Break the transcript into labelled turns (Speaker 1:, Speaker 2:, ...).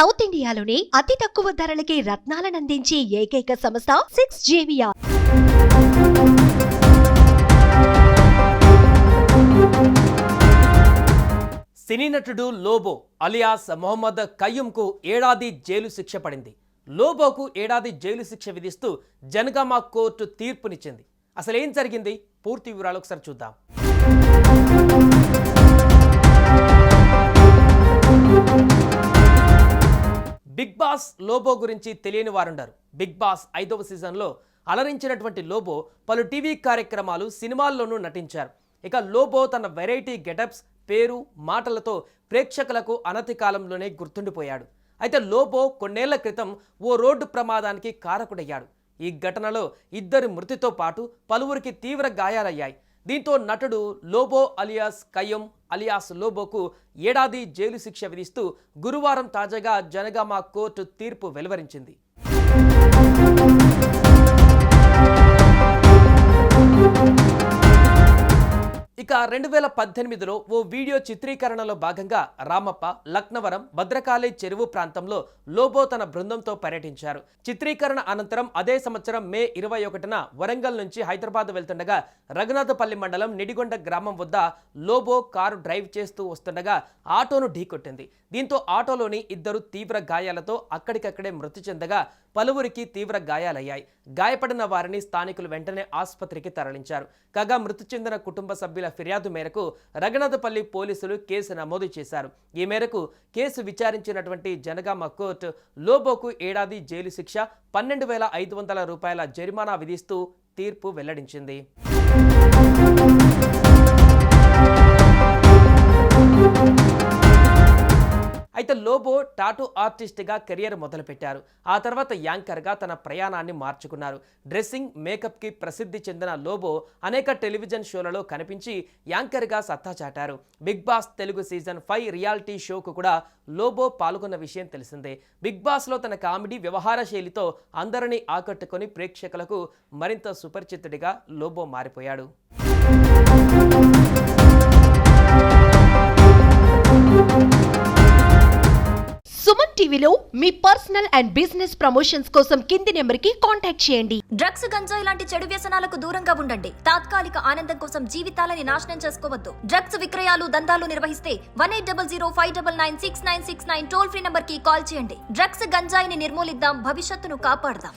Speaker 1: South ఇండియాలోనే అతి తక్కువ ధరలకి రత్నాలనందించే ఏకైక సంస్థ 6JVR.
Speaker 2: సినీ నటుడు లోబో అలియాస్ మొహమ్మద్ కయ్యూమ్కు ఏడాది జైలు శిక్ష పడింది. లోబోకు ఏడాది జైలు శిక్ష విధిస్తూ జనగామ కోర్టు తీర్పునిచ్చింది. అసలు ఏం జరిగింది? పూర్తి వివరాలు ఒకసారి చూద్దాం. బిగ్ బాస్ లోబో గురించి తెలియని వారుండరు. బిగ్ బాస్ 5వ సీజన్లో అలరించినటువంటి లోబో పలు టీవీ కార్యక్రమాలు, సినిమాల్లోనూ నటించారు. ఇక లోబో తన వెరైటీ గెటప్స్, పేరు, మాటలతో ప్రేక్షకులకు అనతి కాలంలోనే గుర్తుండిపోయాడు. అయితే లోబో కొన్నేళ్ల క్రితం ఓ రోడ్డు ప్రమాదానికి కారకుడయ్యాడు. ఈ ఘటనలో 2 మృతితో పాటు పలువురికి తీవ్ర గాయాలయ్యాయి. దీంతో నటుడు లోబో అలియాస్ కయ్యూమ్ అలియాస్ లోబోకు ఏడాది జైలు శిక్ష విధిస్తూ గురువారం తాజాగా జనగామ కోర్టు తీర్పు వెలువరించింది. ఇక 2018లో ఓ వీడియో చిత్రీకరణలో భాగంగా రామప్ప, లక్నవరం, భద్రకాళి చెరువు ప్రాంతంలో లోబో తన బృందంతో పర్యటించారు. చిత్రీకరణ అనంతరం అదే సంవత్సరం మే 21న వరంగల్ నుంచి హైదరాబాద్ వెళ్తుండగా రఘునాథపల్లి మండలం నిడిగొండ గ్రామం వద్ద లోబో కారు డ్రైవ్ చేస్తూ వస్తుండగా ఆటోను ఢీకొట్టింది. దీంతో ఆటోలోని 2 తీవ్ర గాయాలతో అక్కడికక్కడే మృతి చెందగా పలువురికి తీవ్ర గాయాలయ్యాయి. గాయపడిన వారిని స్థానికులు వెంటనే ఆసుపత్రికి తరలించారు. కాగా మృతి చెందిన కుటుంబ సభ్యుల ఫిర్యాదు మేరకు రఘునాథపల్లి పోలీసులు కేసు నమోదు చేశారు. ఈ మేరకు కేసు విచారించినటువంటి జనగామ కోర్టు లోబోకు ఏడాది జైలు శిక్ష, 12,500 రూపాయల జరిమానా విధిస్తూ తీర్పు వెల్లడించింది. అయితే లోబో టాటూ ఆర్టిస్ట్గా కెరియర్ మొదలుపెట్టారు. ఆ తర్వాత యాంకర్గా తన ప్రయాణాన్ని మార్చుకున్నారు. డ్రెస్సింగ్, మేకప్కి ప్రసిద్ధి చెందిన లోబో అనేక టెలివిజన్ షోలలో కనిపించి యాంకర్గా సత్తా చాటారు. Bigg Boss Telugu season 5 reality షోకు కూడా లోబో పాల్గొన్న విషయం తెలిసిందే. బిగ్ బాస్లో తన కామెడీ, వ్యవహార శైలితో అందరినీ ఆకట్టుకొని ప్రేక్షకులకు మరింత సుపరిచితుడిగా లోబో మారిపోయాడు.
Speaker 1: సుమన్ టీవీలో మీ పర్సనల్ అండ్ బిజినెస్ ప్రమోషన్స్ కోసం కింది నెంబర్కి కాంటాక్ట్ చేయండి.
Speaker 3: డ్రగ్స్, గంజాయి లాంటి చెడు వ్యసనాలకు దూరంగా ఉండండి. తాత్కాలిక ఆనందం కోసం జీవితాలని నాశనం చేసుకోవద్దు. డ్రగ్స్ విక్రయాలు, దందాలు నిర్వహిస్తే 1800-599-6969 టోల్ ఫ్రీ నంబర్ కి కాల్ చేయండి. డ్రగ్స్, గంజాయిని నిర్మూలిద్దాం, భవిష్యత్తును కాపాడదాం.